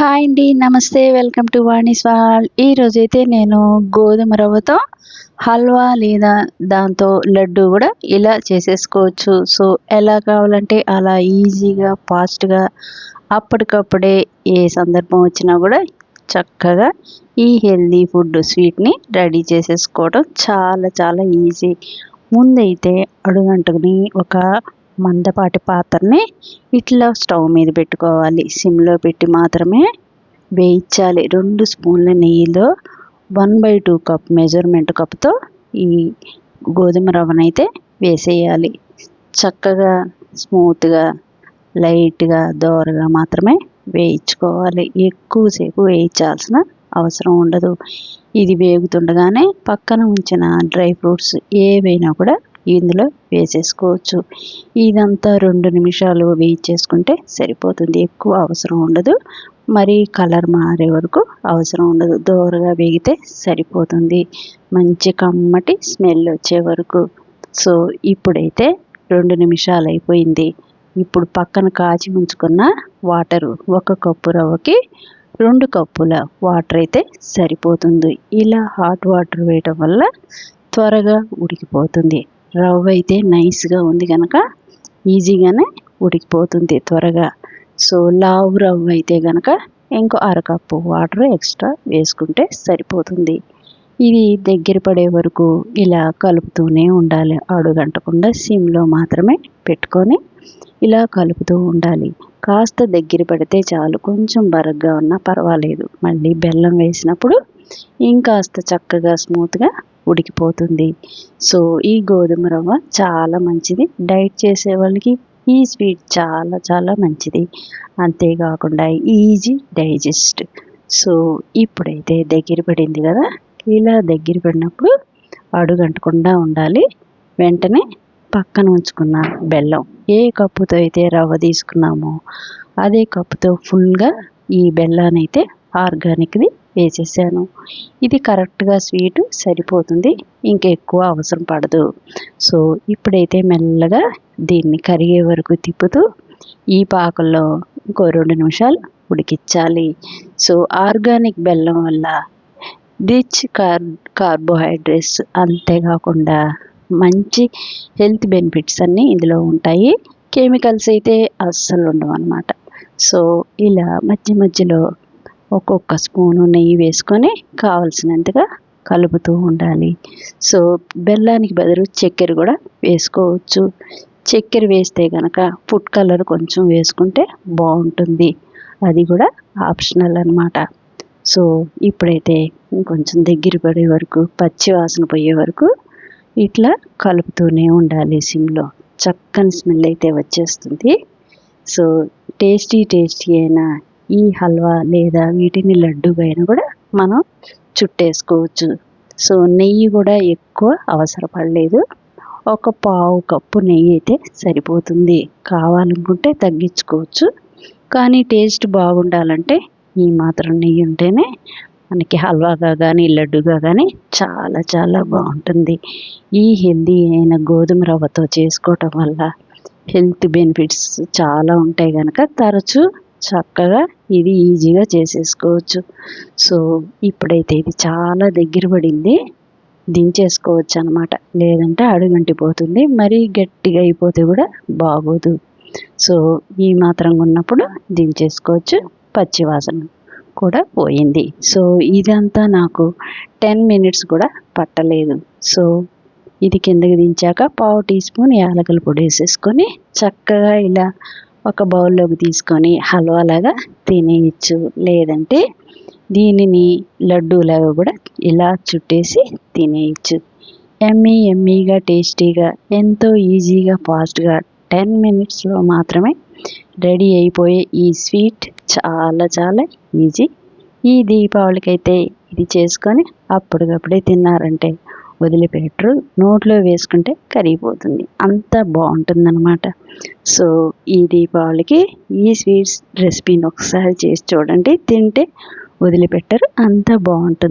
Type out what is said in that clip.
Hi అండి, నమస్తే. Welcome to Vani's world. ఈరోజైతే నేను గోధుమ రవ్వతో హల్వా లేదా దాంతో లడ్డు కూడా ఇలా చేసేసుకోవచ్చు. సో ఎలా కావాలంటే అలా ఈజీగా ఫాస్ట్గా అప్పటికప్పుడే ఏ సందర్భం వచ్చినా కూడా చక్కగా ఈ హెల్దీ ఫుడ్ స్వీట్ని రెడీ చేసేసుకోవడం చాలా చాలా ఈజీ. ముందైతే అడుగంటుకుని ఒక మందపాటి పాత్రని ఇట్లా స్టవ్ మీద పెట్టుకోవాలి. సిమ్లో పెట్టి మాత్రమే వేయించాలి. 2 స్పూన్ల నెయ్యిలో 1/2 కప్ మెజర్మెంట్ కప్తో ఈ గోధుమ రవ్వనైతే వేసేయాలి. చక్కగా స్మూత్గా లైట్గా దోరగా మాత్రమే వేయించుకోవాలి. ఎక్కువసేపు వేయించాల్సిన అవసరం ఉండదు. ఇది వేగుతుండగానే పక్కన ఉంచిన డ్రై ఫ్రూట్స్ ఏవైనా కూడా ఇందులో వేసేసుకోవచ్చు. ఇదంతా 2 నిమిషాలు వేయించేసుకుంటే సరిపోతుంది. ఎక్కువ అవసరం ఉండదు. మరి కలర్ మారే వరకు అవసరం ఉండదు. దోరగా వేగితే సరిపోతుంది. మంచి కమ్మటి స్మెల్ వచ్చే వరకు. సో ఇప్పుడైతే 2 నిమిషాలు అయిపోయింది. ఇప్పుడు పక్కన కాచి ఉంచుకున్న వాటరు 1 కప్పు రవ్వకి 2 కప్పుల వాటర్ అయితే సరిపోతుంది. ఇలా హాట్ వాటర్ వేయటం వల్ల త్వరగా ఉడికిపోతుంది. రవ్వ అయితే నైస్గా ఉంది కనుక ఈజీగానే ఉడికిపోతుంది త్వరగా. సో లావు రవ్వ అయితే కనుక ఇంకో 1/2 కప్పు వాటర్ ఎక్స్ట్రా వేసుకుంటే సరిపోతుంది. ఇది దగ్గర పడే వరకు ఇలా కలుపుతూనే ఉండాలి. అడుగంటకుండా సిమ్లో మాత్రమే పెట్టుకొని ఇలా కలుపుతూ ఉండాలి. కాస్త దగ్గర పడితే చాలు. కొంచెం బరగ్గా ఉన్నా పర్వాలేదు. మళ్ళీ బెల్లం వేసినప్పుడు ఇంకాస్త చక్కగా స్మూత్గా ఉడికిపోతుంది. సో ఈ గోధుమ రవ్వ చాలా మంచిది. డైట్ చేసే వాళ్ళకి ఈ స్వీట్ చాలా చాలా మంచిది. అంతేకాకుండా ఈజీ డైజెస్ట్. సో ఇప్పుడైతే దగ్గర పడింది కదా, ఇలా దగ్గర పడినప్పుడు అడుగంటకుండా ఉండాలి. వెంటనే పక్కన ఉంచుకున్న బెల్లం, ఏ కప్పుతో అయితే రవ్వ తీసుకున్నామో అదే కప్పుతో ఫుల్గా ఈ బెల్లాన్ని అయితే ఆర్గానిక్ది వేసేసాను. ఇది కరెక్ట్గా స్వీటు సరిపోతుంది. ఇంకెక్కువ అవసరం పడదు. సో ఇప్పుడైతే మెల్లగా దీన్ని కరిగే వరకు తిప్పుతూ ఈ పాకంలో ఇంకో 2 నిమిషాలు ఉడికించాలి. సో ఆర్గానిక్ బెల్లం వల్ల రిచ్ కార్బోహైడ్రేట్స్, అంతేకాకుండా మంచి హెల్త్ బెనిఫిట్స్ అన్నీ ఇందులో ఉంటాయి. కెమికల్స్ అయితే అస్సలు ఉండవు అన్నమాట. సో ఇలా మధ్య మధ్యలో ఒక్కొక్క స్పూను నెయ్యి వేసుకొని కావలసినంతగా కలుపుతూ ఉండాలి. సో బెల్లానికి బదులు చక్కెర కూడా వేసుకోవచ్చు. చక్కెర వేస్తే కనుక ఫుడ్ కలర్ కొంచెం వేసుకుంటే బాగుంటుంది. అది కూడా ఆప్షనల్ అన్నమాట. సో ఇప్పుడైతే ఇంకొంచెం దగ్గర పడే వరకు, పచ్చి వాసన పోయే వరకు ఇట్లా కలుపుతూనే ఉండాలి సిమ్లో. చక్కని స్మెల్ అయితే వచ్చేస్తుంది. సో టేస్టీ అయిన ఈ హల్వా లేదా వీటిని లడ్డూగా అయినా కూడా మనం చుట్టేసుకోవచ్చు. సో నెయ్యి కూడా ఎక్కువ అవసరపడలేదు. 1/4 కప్పు నెయ్యి అయితే సరిపోతుంది. కావాలనుకుంటే తగ్గించుకోవచ్చు. కానీ టేస్ట్ బాగుండాలంటే ఈ మాత్రం నెయ్యి ఉంటేనే మనకి హల్వాగా కానీ లడ్డుగా కానీ చాలా చాలా బాగుంటుంది. ఈ హెల్దీ అయిన గోధుమ రవ్వతో చేసుకోవటం వల్ల హెల్త్ బెనిఫిట్స్ చాలా ఉంటాయి కనుక తరచూ చక్కగా ఇది ఈజీగా చేసేసుకోవచ్చు. సో ఇప్పుడైతే ఇది చాలా దగ్గర పడింది. దించేసుకోవచ్చు అన్నమాట. లేదంటే అడుగంటిపోతుంది. మరీ గట్టిగా అయిపోతే కూడా బాగోదు. సో ఈ మాత్రంగా ఉన్నప్పుడు దించేసుకోవచ్చు. పచ్చి వాసన కూడా పోయింది. సో ఇదంతా నాకు 10 మినిట్స్ కూడా పట్టలేదు. సో ఇది కిందకి దించాక 1/2 టీ స్పూన్ యాలకుల పొడి వేసేసుకొని చక్కగా ఇలా ఒక బౌల్లోకి తీసుకొని హల్వాలాగా తినేయచ్చు. లేదంటే దీనిని లడ్డూలాగా కూడా ఇలా చుట్టేసి తినేయచ్చు. ఎమ్మీగా టేస్టీగా ఎంతో ఈజీగా ఫాస్ట్గా 10 మినిట్స్లో మాత్రమే రెడీ అయిపోయే ఈ స్వీట్ చాలా చాలా ఈజీ. ఈ దీపావళికి అయితే ఇది చేసుకొని అప్పటికప్పుడే తిన్నారంటే వదిలిపెట్టరు. నోట్లో వేసుకుంటే కరిగిపోతుంది. అంత బాగుంటుందన్నమాట. సో ఈ దీపావళికి ఈ స్వీట్స్ రెసిపీని ఒకసారి చేసి చూడండి. తింటే వదిలిపెట్టరు. అంత బాగుంటుంది.